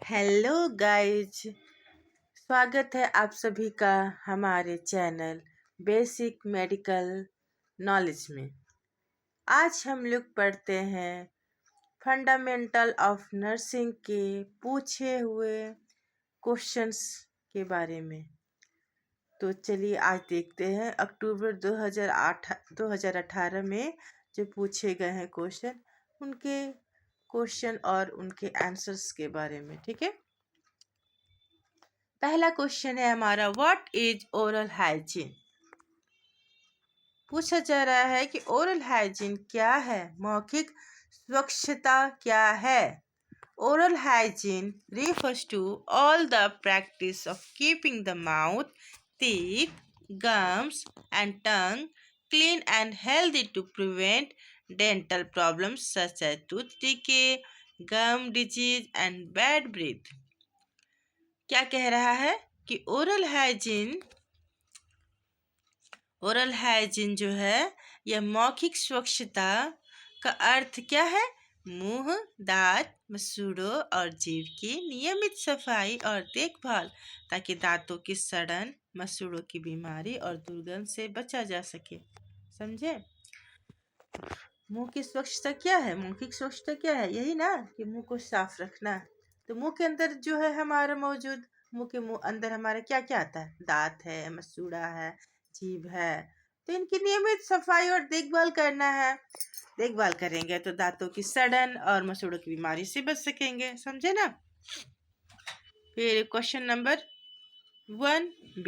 Hello guys. स्वागत है आप सभी का हमारे चैनल बेसिक मेडिकल नॉलेज में। आज हम लोग पढ़ते हैं फंडामेंटल ऑफ नर्सिंग के पूछे हुए क्वेश्चंस के बारे में। तो चलिए आज देखते हैं अक्टूबर 2018 में जो पूछे गए हैं क्वेश्चन, उनके क्वेश्चन और उनके आंसर्स के बारे में। ठीक है, पहला क्वेश्चन है हमारा, व्हाट इज ओरल हाइजीन। पूछा जा रहा है कि ओरल हाइजीन क्या है, मौखिक स्वच्छता क्या है। Oral hygiene refers to all the practice of keeping the mouth, teeth, gums and tongue clean and healthy to prevent dental problems such as tooth decay, gum disease and bad breath। क्या कह रहा है कि oral hygiene जो है यह मौखिक स्वच्छता का अर्थ क्या है, मुंह, दांत, मसूड़ों और जीभ की नियमित सफाई और देखभाल ताकि दांतों की सड़न, मसूड़ों की बीमारी और दुर्गंध से बचा जा सके। समझे? मुंह की स्वच्छता क्या है, मौखिक स्वच्छता क्या है, यही ना कि मुंह को साफ रखना। तो मुंह के अंदर जो है हमारा मौजूद, मुंह अंदर हमारे क्या क्या आता है, दांत है, मसूड़ा है, जीभ है। तो इनकी नियमित सफाई और देखभाल करना है। देखभाल करेंगे तो दांतों की सड़न और मसूड़ों की बीमारी से बच सकेंगे। समझे ना? फिर क्वेश्चन नंबर 1B,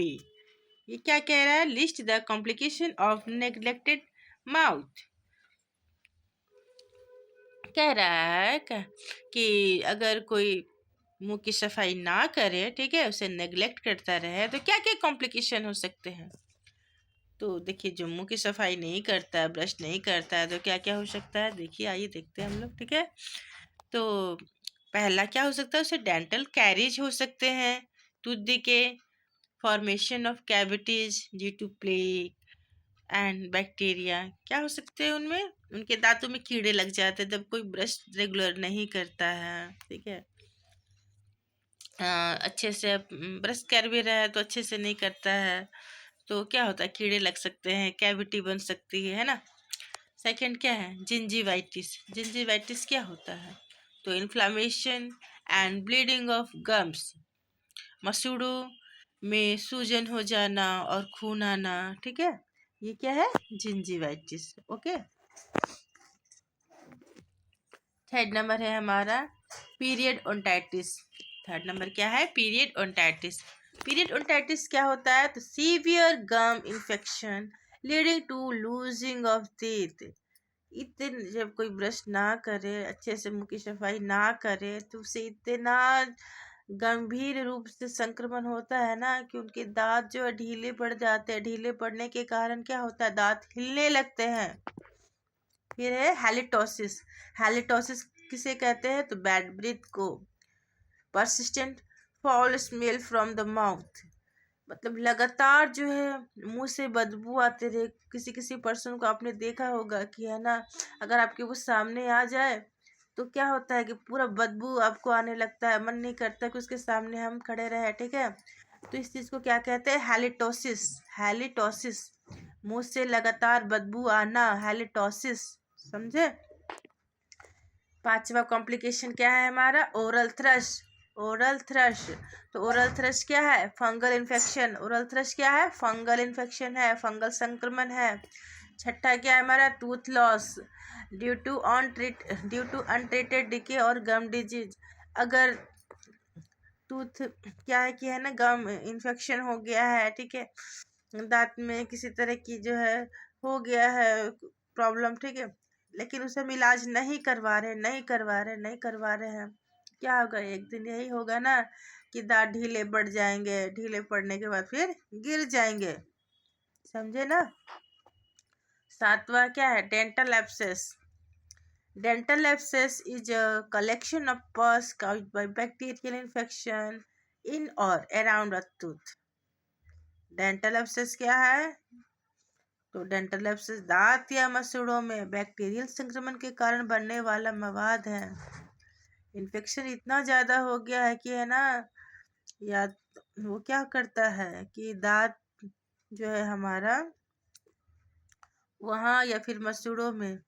ये क्या कह रहा है, list the complication of neglected mouth. कह रहा है कि अगर कोई मुंह की सफाई ना करे, ठीक है, उसे नेग्लेक्ट करता रहे, तो क्या क्या कॉम्प्लिकेशन हो सकते हैं। तो देखिए, जो मुंह की सफाई नहीं करता है, ब्रश नहीं करता है, तो क्या क्या हो सकता है, देखिए आइए देखते हैं हम लोग। ठीक है, तो पहला क्या हो सकता है, उसे डेंटल कैरीज हो सकते हैं, tooth decay, formation of cavities due to plaque and bacteria. क्या हो सकते हैं उनमें, उनके दांतों में कीड़े लग जाते हैं जब कोई ब्रश रेगुलर नहीं करता है। ठीक है, अच्छे से ब्रश कर भी रहा है तो अच्छे से नहीं करता है, तो क्या होता है, कीड़े लग सकते हैं, कैविटी बन सकती है ना। सेकंड क्या है, जिंजीवाइटिस। जिंजीवाइटिस क्या होता है, तो inflammation and bleeding of gums, मसूड़ों में सूजन हो जाना और खून आना। ठीक है, ये क्या है, जिंजीवाइटिस। ओके, थर्ड नंबर है हमारा पीरियड ओंटाइटिस। थर्ड नंबर क्या है, पीरियड ओंटाइटिस। पीरियड ओंटाइटिस क्या होता है, तो severe gum infection leading to losing of teeth. इतने जब कोई ब्रश ना करे, अच्छे से मुंह की सफाई ना करे, तो उसे इतना गंभीर रूप से संक्रमण होता है ना कि उनके दांत जो है ढीले पड़ जाते हैं। ढीले पड़ने के कारण क्या होता है, दांत हिलने लगते हैं। फिर है हैलिटोसिस। हैलिटोसिस किसे कहते हैं, तो बैड ब्रीथ को। Persistent foul smell from the mouth, मतलब लगातार जो है मुंह से बदबू आते रहे। किसी किसी पर्सन को आपने देखा होगा कि है ना, अगर आपके वो सामने आ जाए तो क्या होता है कि पूरा बदबू आपको आने लगता है, मन नहीं करता कि उसके सामने हम खड़े रहे। ठीक है, तो इस चीज़ को क्या कहते हैं, हैलिटोसिस। हैलिटोसिस, मुंह से लगातार बदबू आना, हैलिटोसिस। समझे? पांचवा कॉम्प्लिकेशन क्या है हमारा, ओरल थ्रश। ओरल थ्रश, तो ओरल थ्रश क्या है, फंगल इन्फेक्शन। ओरल थ्रश क्या है, फंगल इन्फेक्शन है, फंगल संक्रमण है। छठा क्या है हमारा, tooth loss due to untreated decay और गम डिजीज। अगर टूथ क्या है कि है ना, गम इन्फेक्शन हो गया है, ठीक है, दांत में किसी तरह की जो है हो गया है प्रॉब्लम, ठीक है, लेकिन उसे हम इलाज नहीं करवा रहे हैं, क्या होगा, एक दिन यही होगा ना कि दांत ढीले पड़ जाएंगे। ढीले पड़ने के बाद फिर गिर जाएंगे। समझे ना? सातवां क्या है, dental abscess. Dental abscess is a collection of pus caused by bacterial infection in or around a tooth. Dental abscess क्या है, तो डेंटल एब्सेस दांत या मसूड़ों में बैक्टीरियल संक्रमण के कारण बनने वाला मवाद है। इन्फेक्शन इतना ज़्यादा हो गया है कि है ना, या वो क्या करता है कि दांत जो है हमारा वहाँ या फिर मसूड़ों में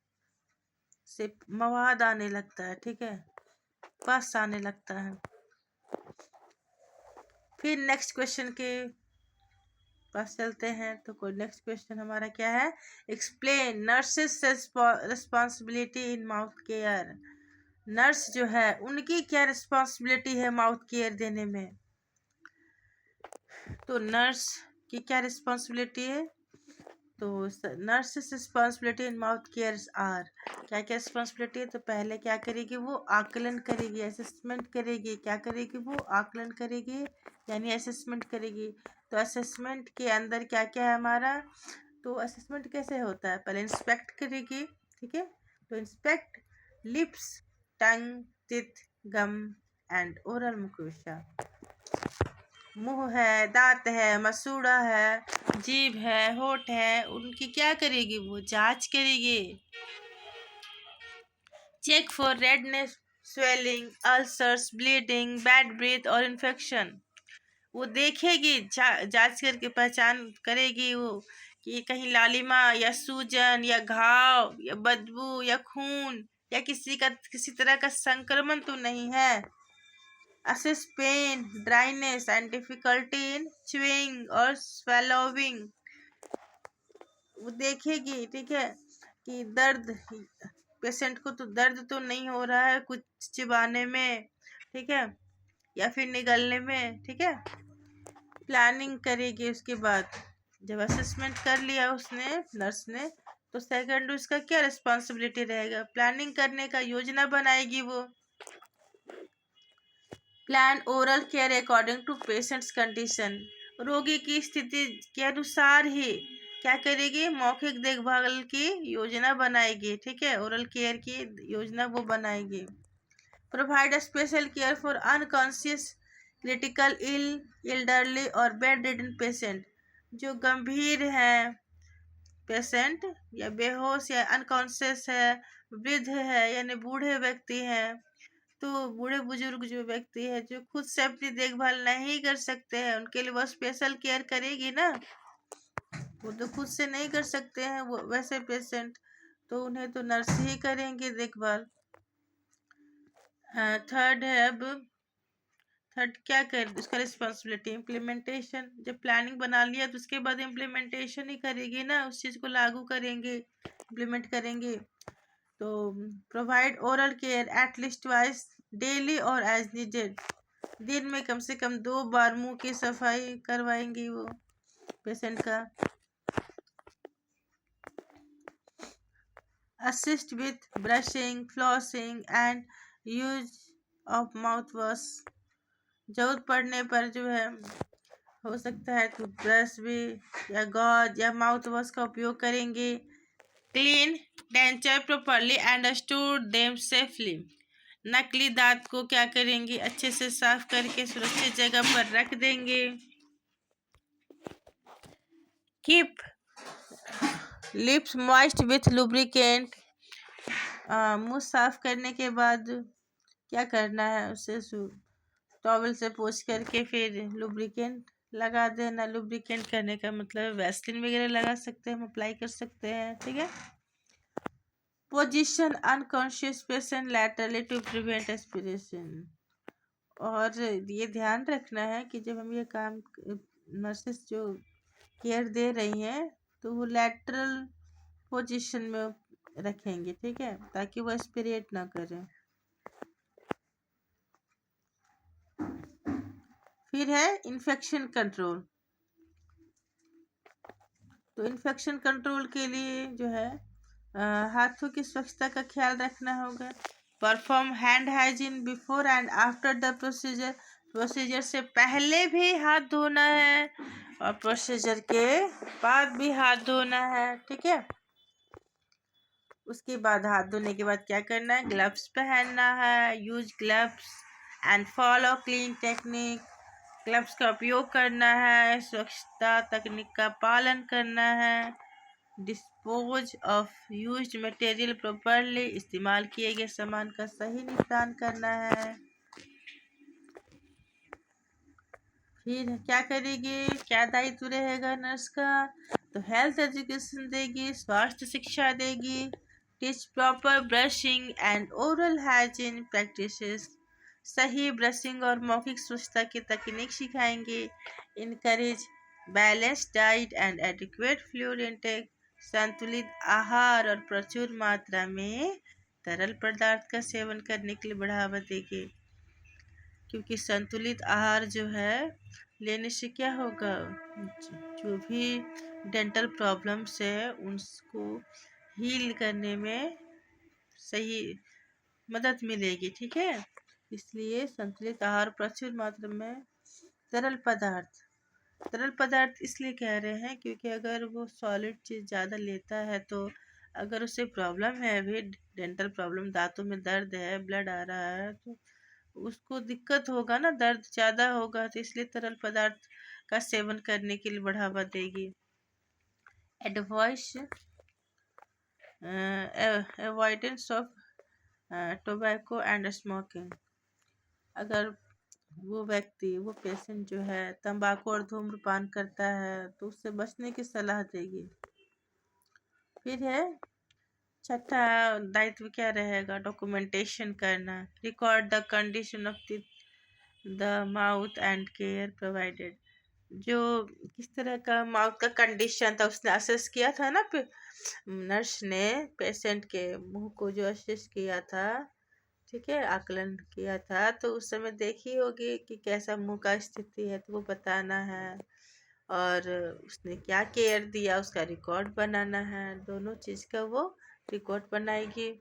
से मवाद आने लगता है, ठीक है, पस आने लगता है। फिर नेक्स्ट क्वेश्चन के पास चलते हैं। तो कोई नेक्स्ट क्वेश्चन हमारा क्या है, explain nurses responsibility in mouth care. Nurse जो है उनकी क्या रिस्पॉन्सिबिलिटी है माउथ केयर देने में। तो नर्स की क्या रिस्पॉन्सिबिलिटी है, तो nurses responsibility in mouth care are, क्या क्या रिस्पॉन्सिबिलिटी है। तो पहले क्या करेगी, वो आकलन करेगी, असेसमेंट करेगी। क्या करेगी, वो आकलन करेगी यानी असेसमेंट करेगी। तो असेसमेंट के अंदर क्या क्या है हमारा, तो असेसमेंट कैसे होता है, पहले इंस्पेक्ट करेगी, ठीक है। तो inspect lips, tongue, teeth, gum and oral mucosa. मुंह है, दांत है, मसूड़ा है, जीभ है, होठ है, उनकी क्या करेगी, वो जांच करेगी। Check for redness, swelling, ulcers, bleeding, bad breath और इन्फेक्शन। वो देखेगी, जांच करके पहचान करेगी वो कि कहीं लालिमा या सूजन या घाव या बदबू या खून या किसी तरह का संक्रमण तो नहीं है। assess pain, dryness and difficulty in chewing or swallowing। वो देखेगी, ठीक है, कि दर्द, पेशेंट को तो दर्द तो नहीं हो रहा है कुछ चिबाने में, ठीक है, या फिर निगलने में, ठीक है। प्लानिंग करेगी उसके बाद, जब असेसमेंट कर लिया उसने, नर्स ने, तो सेकंड उसका क्या रिस्पॉन्सिबिलिटी रहेगा, प्लानिंग करने का, योजना बनाएगी वो। Plan oral care according to patients condition, रोगी की स्थिति के अनुसार ही क्या करेगी, मौखिक देखभाल की योजना बनाएगी, ठीक है, ओरल केयर की योजना वो बनाएगी। Provide special care for unconscious, critical ill, elderly और बेड रिडन पेशेंट। जो गंभीर है पेशेंट या बेहोश या अनकॉन्शियस है, वृद्ध है यानी बूढ़े व्यक्ति हैं, तो बूढ़े बुजुर्ग जो व्यक्ति है जो खुद से अपनी देखभाल नहीं कर सकते हैं, उनके लिए वो स्पेशल केयर करेगी ना, वो तो खुद से नहीं कर सकते हैं वो वैसे पेशेंट, तो उन्हें तो नर्स ही करेंगे देखभाल। हाँ, थर्ड है, अब थर्ड क्या कर उसका रिस्पॉन्सिबिलिटी, इम्प्लीमेंटेशन। जब प्लानिंग बना लिया तो उसके बाद इम्प्लीमेंटेशन ही करेगी ना, उस चीज़ को लागू करेंगे, इम्प्लीमेंट करेंगे। तो provide oral care at least twice daily और एज नीडेड, दिन में कम से कम 2 बार मुंह की सफाई करवाएंगी वो पेशेंट का। Assist with brushing, flossing and use of mouth wash. जरूरत पड़ने पर जो है हो सकता है तो ब्रश भी या गॉज या माउथ वॉश का उपयोग करेंगे। Clean denture properly and store them safely. नकली दांत को क्या करेंगे, अच्छे से साफ करके सुरक्षित जगह पर रख देंगे। Keep lips moist with lubricant. मुंह साफ करने के बाद क्या करना है, उसे टॉवल से पोंछ करके फिर लुब्रिकेंट लगा देना। लुब्रिकेंट करने का मतलब वैसलीन वगैरह लगा सकते हैं, हम अप्लाई कर सकते हैं, ठीक है। Position unconscious patient laterally to prevent aspiration. और ये ध्यान रखना है कि जब हम ये काम, नर्सेस जो केयर दे रही हैं, तो वो लैटरल पोजीशन में रखेंगे, ठीक है, ताकि वो एस्पिरेट ना करें। फिर है इन्फेक्शन कंट्रोल। तो इन्फेक्शन कंट्रोल के लिए जो है हाथों की स्वच्छता का ख्याल रखना होगा। Perform hand hygiene before and after the procedure. Procedure से पहले भी हाथ धोना है और प्रोसीजर के बाद भी हाथ धोना है, ठीक है। उसके बाद हाथ धोने के बाद क्या करना है, ग्लव्स पहनना है। Use gloves and follow clean technique. Gloves का उपयोग करना है, स्वच्छता तकनीक का पालन करना है। Dispose of used material properly, इस्तेमाल किए गए सामान का सही निपटान करना है। फिर क्या करेगी, क्या दायित्व रहेगा नर्स का, तो हेल्थ एजुकेशन देगी, स्वास्थ्य शिक्षा देगी, teach proper brushing and oral hygiene practices, सही ब्रशिंग और मौखिक स्वच्छता की तकनीक सिखाएंगे, encourage balance diet and adequate fluid intake, संतुलित आहार और प्रचुर मात्रा में तरल पदार्थ का सेवन करने के लिए बढ़ावा देंगे, क्योंकि संतुलित आहार जो है लेने से क्या होगा, जो भी डेंटल प्रॉब्लम्स है उनको हील करने में सही मदद मिलेगी। ठीक है, इसलिए संतुलित आहार, प्रचुर मात्रा में तरल पदार्थ। तरल पदार्थ इसलिए कह रहे हैं क्योंकि अगर वो सॉलिड चीज़ ज़्यादा लेता है तो अगर उसे प्रॉब्लम है, अभी डेंटल प्रॉब्लम, दांतों में दर्द है, ब्लड आ रहा है, तो उसको दिक्कत होगा ना, दर्द ज़्यादा होगा, तो इसलिए तरल पदार्थ का सेवन करने के लिए बढ़ावा देगी। Advice avoidance of tobacco and smoking, अगर वो व्यक्ति, वो पेशेंट जो है तंबाकू और धूम्रपान करता है तो उससे बचने की सलाह देगी। फिर है छठा दायित्व क्या रहेगा, डॉक्यूमेंटेशन करना, record the condition of the mouth and care provided, जो किस तरह का माउथ का कंडीशन था उसने असेस किया था ना, नर्स ने पेशेंट के मुंह को जो असेस किया था, ठीक है, आकलन किया था, तो उस समय देखी होगी कि कैसा मुंह का स्थिति है, तो वो बताना है, और उसने क्या केयर दिया उसका रिकॉर्ड बनाना है, दोनों चीज़ का वो रिकॉर्ड बनाएगी।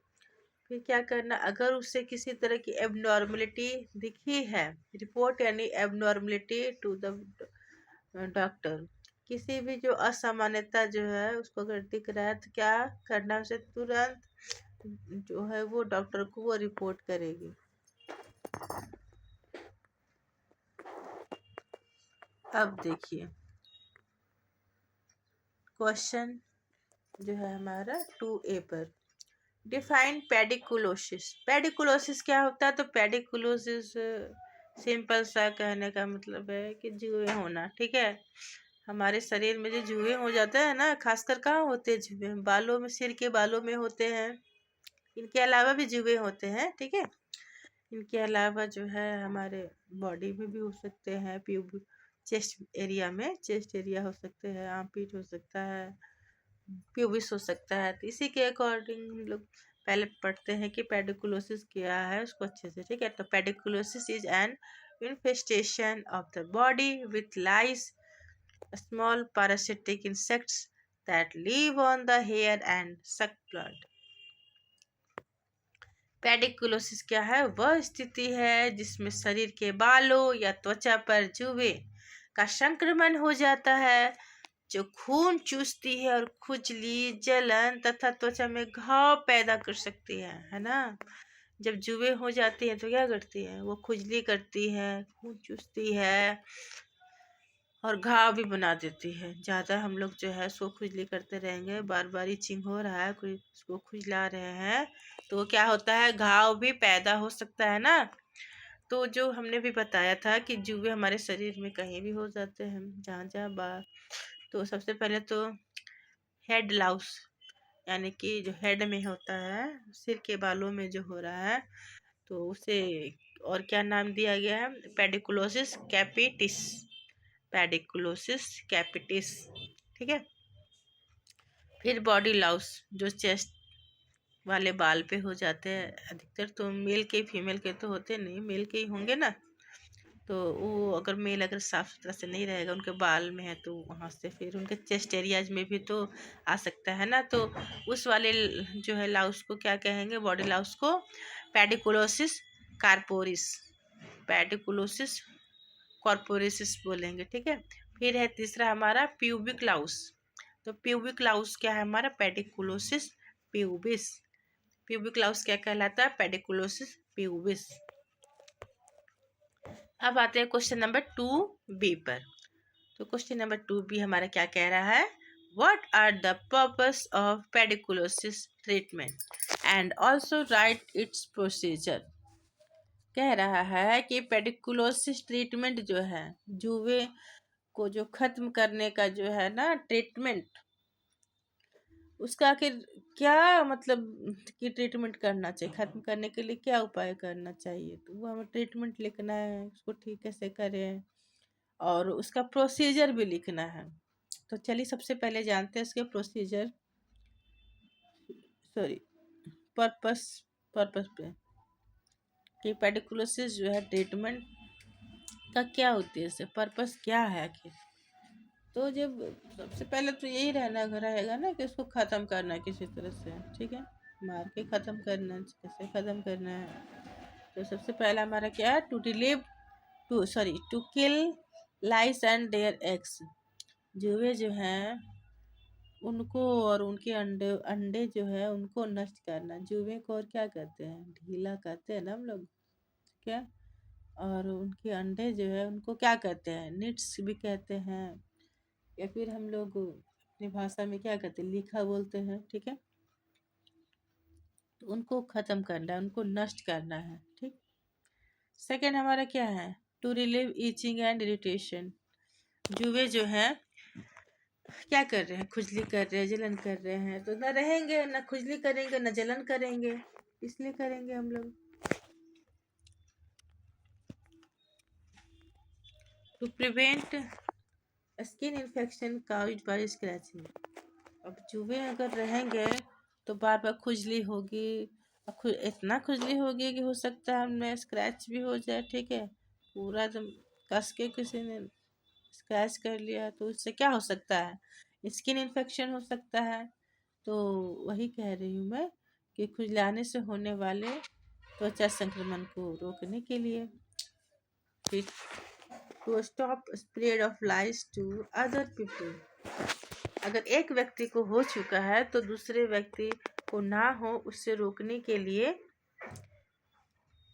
फिर क्या करना, अगर उससे किसी तरह की एबनॉर्मलिटी दिखी है, रिपोर्ट यानी एबनॉर्मलिटी टू द डॉक्टर, किसी भी जो असामान्यता जो है उसको अगर दिख रहा है तो क्या करना है, उसे तुरंत जो है वो डॉक्टर को वो रिपोर्ट करेगी। अब देखिए क्वेश्चन जो है हमारा 2A पर, डिफाइन पेडिकुलोसिस। पेडिकुलोसिस क्या होता है, तो पेडिकुलोसिस सिंपल सा कहने का मतलब है कि जुए होना। ठीक है, हमारे शरीर में जो जुए हो जाते हैं ना, खासकर कहाँ होते हैं जुए, बालों में, सिर के बालों में होते हैं, इनके अलावा भी जुए होते हैं। ठीक है, इनके अलावा जो है हमारे बॉडी में भी हो सकते हैं, प्यूब, चेस्ट एरिया में, चेस्ट एरिया हो सकते हैं, आर्मपिट हो सकता है, प्यूबिस हो सकता है। तो इसी के अकॉर्डिंग हम लोग पहले पढ़ते हैं कि पेडिकुलोसिस क्या है उसको अच्छे से। ठीक है, तो pediculosis is an infestation of the body with lice, small parasitic insects that live on the hair and suck blood. पेडिकुलोसिस क्या है, वह स्थिति है जिसमें शरीर के बालों या त्वचा पर जुए का संक्रमण हो जाता है, जो खून चूसती है और खुजली, जलन तथा त्वचा में घाव पैदा कर सकती है ना। जब जुए हो जाती है तो क्या करती है, वो खुजली करती है, खून चूसती है और घाव भी बना देती है। ज़्यादा हम लोग जो है उसको खुजली करते रहेंगे, बार बार इचिंग हो रहा है, कोई उसको खुजला रहे हैं, तो क्या होता है, घाव भी पैदा हो सकता है ना। तो जो हमने भी बताया था कि जुए हमारे शरीर में कहीं भी हो जाते हैं, जहाँ जहाँ बार, तो सबसे पहले तो हेड लाउस, यानी कि जो हेड में होता है, सिर के बालों में जो हो रहा है, तो उसे और क्या नाम दिया गया है, पेडिकुलोसिस कैपिटिस, पेडिकुलोसिस कैपिटिस। ठीक है, फिर बॉडी लॉस, जो चेस्ट वाले बाल पे हो जाते हैं, अधिकतर तो मेल के, फीमेल के तो होते नहीं, मेल के ही होंगे ना, तो वो अगर मेल अगर साफ सुथरा से नहीं रहेगा, उनके बाल में है, तो वहाँ से फिर उनके चेस्ट एरियाज में भी तो आ सकता है ना, तो उस वाले जो है लाउस को क्या कहेंगे, बॉडी लाउस को पेडिकुलोसिस कार्पोरिस, पेडिकुलोसिस कॉर्पोरेसिस बोलेंगे। ठीक है, फिर है तीसरा हमारा प्यूबिक लाउस, तो प्यूबिक लाउस क्या है हमारा, पेडिकुलोसिस प्यूबिस, प्यूबिक लाउस क्या कहलाता है, पेडिकुलोसिस प्यूबिस। अब आते हैं क्वेश्चन नंबर 2B पर, तो क्वेश्चन नंबर 2B हमारा क्या कह रहा है, what are the purpose of pediculosis treatment and also write its procedure। कह रहा है कि पेडिकुलोसिस ट्रीटमेंट जो है, जुए को जो खत्म करने का जो है ना ट्रीटमेंट, उसका आखिर क्या मतलब कि ट्रीटमेंट करना चाहिए, खत्म करने के लिए क्या उपाय करना चाहिए, तो वो हमें ट्रीटमेंट लिखना है, उसको ठीक कैसे करें और उसका प्रोसीजर भी लिखना है। तो चलिए सबसे पहले जानते हैं इसके प्रोसीजर, सॉरी पर्पस, पर्पस पे कि पेडिकुलोसिस जो है ट्रीटमेंट का क्या उद्देश्य है, पर्पस क्या है आखिर। तो जब सबसे पहले तो यही रहेगा ना कि उसको ख़त्म करना है किसी तरह से, ठीक है, मार के ख़त्म करना है, कैसे ख़त्म करना है। तो सबसे पहला हमारा क्या है, to kill lice and their eggs. जुए जो हैं उनको और उनके अंडे अंडे जो है उनको नष्ट करना। जुए को और क्या कहते हैं, ढीला कहते हैं ना हम लोग, क्या, और उनके अंडे जो है उनको क्या कहते हैं, निट्स भी कहते हैं, या फिर हम लोग अपनी भाषा में क्या कहते हैं, लिखा बोलते हैं, ठीक है। तो उनको ख़त्म करना है, उनको नष्ट करना है, ठीक। सेकंड हमारा क्या है, to relieve itching and irritation. जुए जो है क्या कर रहे हैं, खुजली कर रहे हैं, जलन कर रहे हैं, तो ना रहेंगे, ना खुजली करेंगे, ना जलन करेंगे, इसलिए करेंगे हम लोग। To prevent skin infection caused by scratching. अब जुए अगर रहेंगे तो बार बार खुजली होगी, इतना खुजली होगी कि हो सकता है हमें स्क्रैच भी हो जाए, ठीक है, पूरा एकदम कस के किसी ने स्क्रैच कर लिया तो उससे क्या हो सकता है, स्किन इन्फेक्शन हो सकता है। तो वही कह रही हूँ मैं कि खुजलाने से होने वाले त्वचा संक्रमण को रोकने के लिए। फिर to stop spread of lice to other people. अगर एक व्यक्ति को हो चुका है तो दूसरे व्यक्ति को ना हो, उससे रोकने के लिए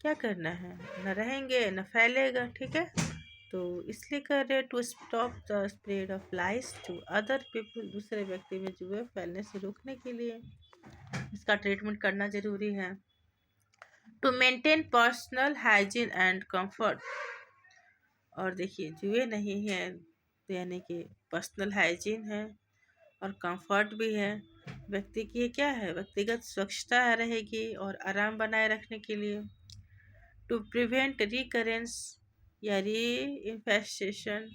क्या करना है, न रहेंगे न फैलेगा, ठीक है। तो इसलिए कर रहे हैं to stop the spread of lice to other people, दूसरे व्यक्ति में जुए फैलने से रोकने के लिए इसका ट्रीटमेंट करना जरूरी है। To maintain personal hygiene and comfort. और देखिए जुए नहीं है तो यानी कि पर्सनल हाइजीन है और कंफर्ट भी है, व्यक्ति की क्या है, व्यक्तिगत स्वच्छता रहेगी और आराम बनाए रखने के लिए। टू प्रिवेंट रिकरेंस या री इन्फेस्टेशन,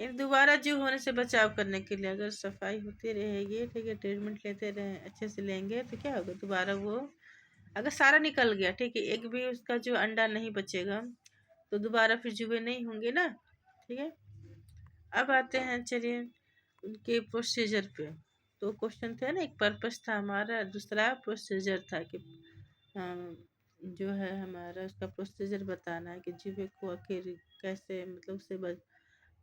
इन दोबारा जो होने से बचाव करने के लिए अगर सफाई होती रहेगी, ठीक है, ट्रीटमेंट लेते रहे अच्छे से लेंगे तो क्या होगा, दोबारा वो अगर सारा निकल गया, ठीक है, एक भी उसका जो अंडा नहीं बचेगा तो दोबारा फिर जुए नहीं होंगे ना, ठीक है। अब आते हैं चलिए उनके प्रोसीजर पे। तो क्वेश्चन थे ना, एक पर्पस था हमारा, दूसरा प्रोसीजर था कि जो है हमारा उसका प्रोसीजर बताना है कि जुए को आखिर कैसे मतलब उससे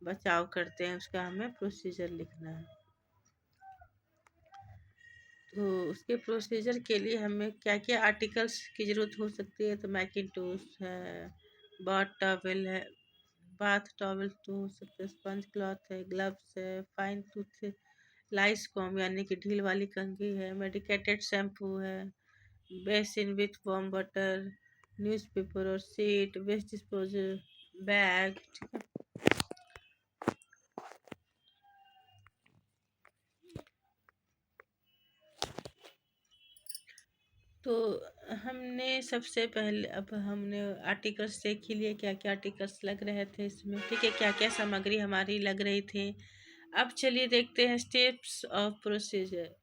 बचाव करते हैं, उसका हमें प्रोसीजर लिखना है। तो उसके प्रोसीजर के लिए हमें क्या क्या आर्टिकल्स की ज़रूरत हो सकती है, तो मैकिंटोश है, बाथ टॉवल है, बाथ टॉवल तो हो सकता है, स्पंज क्लॉथ है, ग्लव्स है, फाइन टूथ लाइस कॉम यानी कि ढील वाली कंघी है, मेडिकेटेड शैम्पू है, basin with warm water, newspaper और शीट, वेस्ट डिस्पोजल बैग, ठीक है। तो हमने सबसे पहले अब हमने आर्टिकल्स देख ही लिए, क्या क्या आर्टिकल्स लग रहे थे इसमें, ठीक है, क्या क्या सामग्री हमारी लग रही थी। अब चलिए देखते हैं स्टेप्स ऑफ प्रोसीजर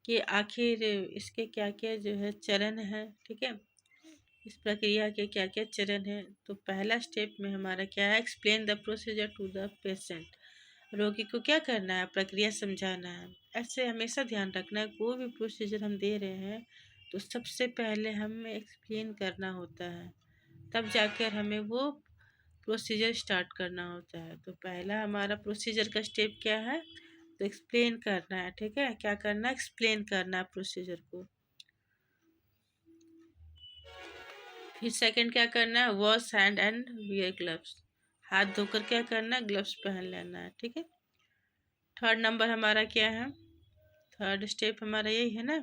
कि आखिर इसके क्या क्या जो है चरण है, ठीक है, इस प्रक्रिया के क्या क्या चरण है। तो पहला स्टेप में हमारा क्या है, explain the procedure to the patient. रोगी को क्या करना है, प्रक्रिया समझाना है। ऐसे हमेशा ध्यान रखना है, कोई भी प्रोसीजर हम दे रहे हैं तो सबसे पहले हमें एक्सप्लेन करना होता है, तब जाकर हमें वो प्रोसीजर स्टार्ट करना होता है। तो पहला हमारा प्रोसीजर का स्टेप क्या है, तो एक्सप्लेन करना है, ठीक है, क्या करना है, एक्सप्लेन करना है प्रोसीजर को। फिर सेकंड क्या करना है, wash hand and wear gloves, हाथ धोकर क्या करना है, ग्लव्स पहन लेना है, ठीक है। थर्ड नंबर हमारा क्या है, थर्ड स्टेप हमारा यही है ना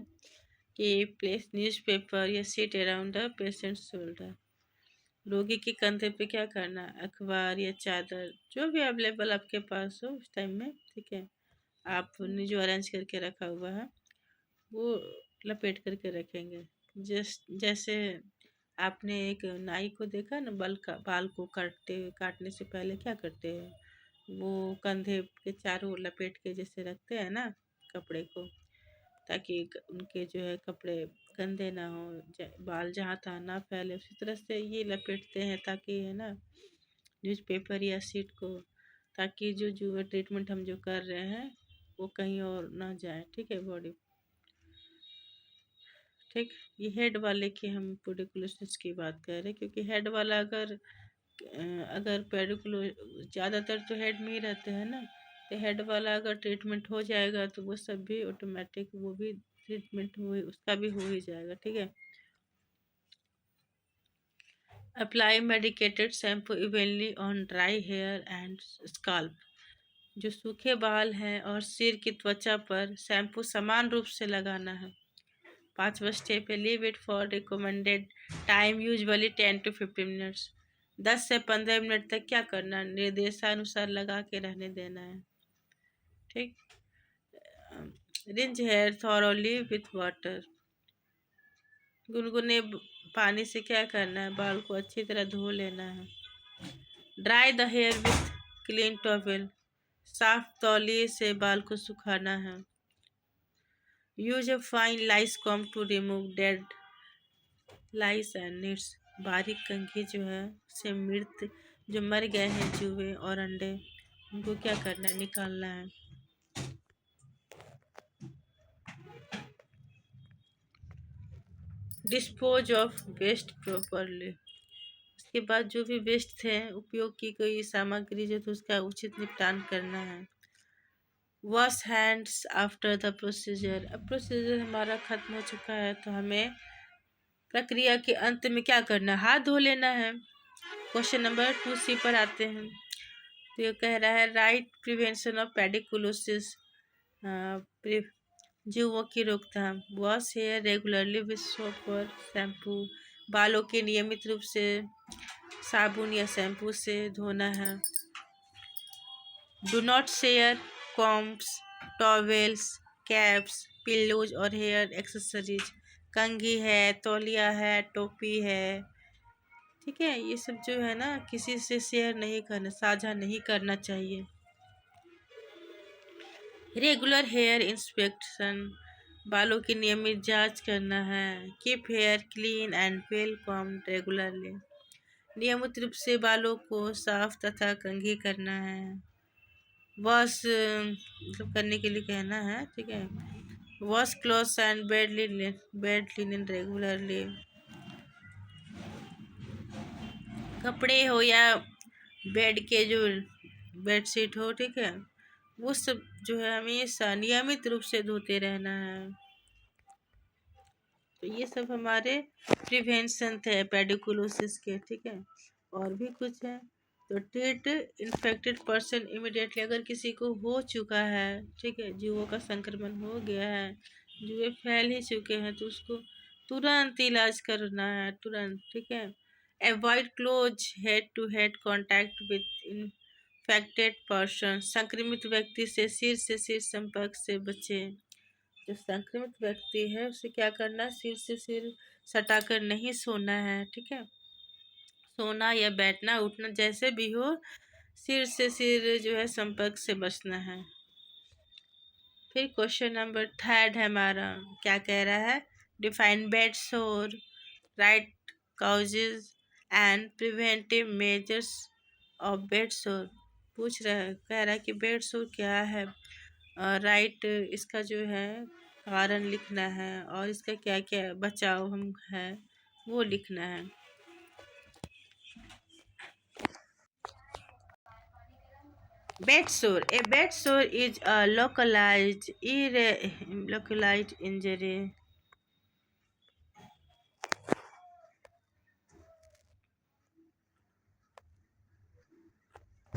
कि प्लेस न्यूज़पेपर या seat around the patient shoulder. रोगी के कंधे पे क्या करना, अखबार या चादर जो भी अवेलेबल आपके पास हो उस टाइम में, ठीक है, आपने जो अरेंज करके रखा हुआ है वो लपेट करके रखेंगे। जैसे आपने एक नाई को देखा ना, बाल को काटने से पहले क्या करते हैं, वो कंधे के चारों ओर लपेट के जैसे रखते हैं ना कपड़े को, ताकि उनके जो है कपड़े गंदे ना हो, बाल जहाँ तहाँ ना फैले, उसी तरह से ये लपेटते हैं ताकि है ना न्यूज़पेपर या शीट को, ताकि जो जो ट्रीटमेंट हम जो कर रहे हैं वो कहीं और ना जाए, ठीक है, बॉडी, ठीक। ये हेड वाले की हम पेडिकुलोसिस की बात कर रहे हैं, क्योंकि हेड वाला अगर पेडिकुलो ज़्यादातर तो हेड में ही रहते हैं ना, तो हेड वाला अगर ट्रीटमेंट हो जाएगा तो वो सब भी ऑटोमेटिक, वो भी ट्रीटमेंट हो, उसका भी हो ही जाएगा, ठीक है। Apply medicated shampoo evenly on dry hair and scalp. जो सूखे बाल हैं और सिर की त्वचा पर शैम्पू समान रूप से लगाना है। 5वां स्टेप है leave it for recommended time, usually 10 to 15 minutes. 10 से 15 मिनट तक क्या करना, निर्देशानुसार लगा के रहने देना है, ठीक। Rinse hair thoroughly with water. गुनगुने पानी से क्या करना है, बाल को अच्छी तरह धो लेना है। Dry the hair with clean towel. साफ तौलिए से बाल को सुखाना है। Use a fine lice comb to remove dead lice and nits. बारीक कंघी जो है से मृत जो मर गए हैं चूहे और अंडे, उनको क्या करना है, निकालना है। Dispose of waste properly. उसके बाद जो भी वेस्ट थे, उपयोग की कोई सामग्री जो थी, उसका उचित निपटान करना है। Wash hands after the procedure. अब प्रोसीजर हमारा खत्म हो चुका है तो हमें प्रक्रिया के अंत में क्या करना है, हाथ धो लेना है। क्वेश्चन नंबर 2C पर आते हैं, तो ये कह रहा है राइट प्रिवेंशन ऑफ पेडिकुलोसिस, जुओं की रोकथाम। Wash hair regularly with soap और शैम्पू। बालों के नियमित रूप से साबुन या शैम्पू से धोना है। Do not share Coombs, towels, caps, pillows और हेयर एक्सेसरीज। कंघी है, तौलिया है, टोपी है, ठीक है, ये सब जो है ना किसी से शेयर नहीं करना, साझा नहीं करना चाहिए। Regular hair inspection. बालों की नियमित जांच करना है। Keep hair clean and well combed regularly. नियमित रूप से बालों को साफ तथा कंघी करना है। वॉश मतलब करने के लिए कहना है, ठीक है। Wash clothes and bed linen regularly. कपड़े हो या बेड के जो बेडशीट हो, ठीक है, वो सब जो है हमेशा नियमित रूप से धोते रहना है। तो ये सब हमारे प्रिवेंशन थे पेडिकुलोसिस के, ठीक है। और भी कुछ है, तो ट्रीट इन्फेक्टेड पर्सन इमिडिएटली। अगर किसी को हो चुका है, ठीक है, जुओं का संक्रमण हो गया है, जुए फैल ही चुके हैं, तो उसको तुरंत इलाज करना है, तुरंत, ठीक है। Avoid close head to head contact with infected person. संक्रमित व्यक्ति से सिर संपर्क से बचें। जो संक्रमित व्यक्ति है उसे क्या करना, सिर से सिर सटाकर नहीं सोना है, ठीक है। सोना या बैठना उठना जैसे भी हो, सिर से सिर जो है संपर्क से बचना है। फिर क्वेश्चन नंबर 3 है हमारा, क्या कह रहा है, डिफाइन बेड सोर, right causes and preventive measures of bed सोर। पूछ रहा है, कह रहा है कि बेड सोर क्या है, राइट इसका जो है कारण लिखना है और इसका क्या क्या बचाव हम है वो लिखना है। Bed sore. A bed sore is a localized injury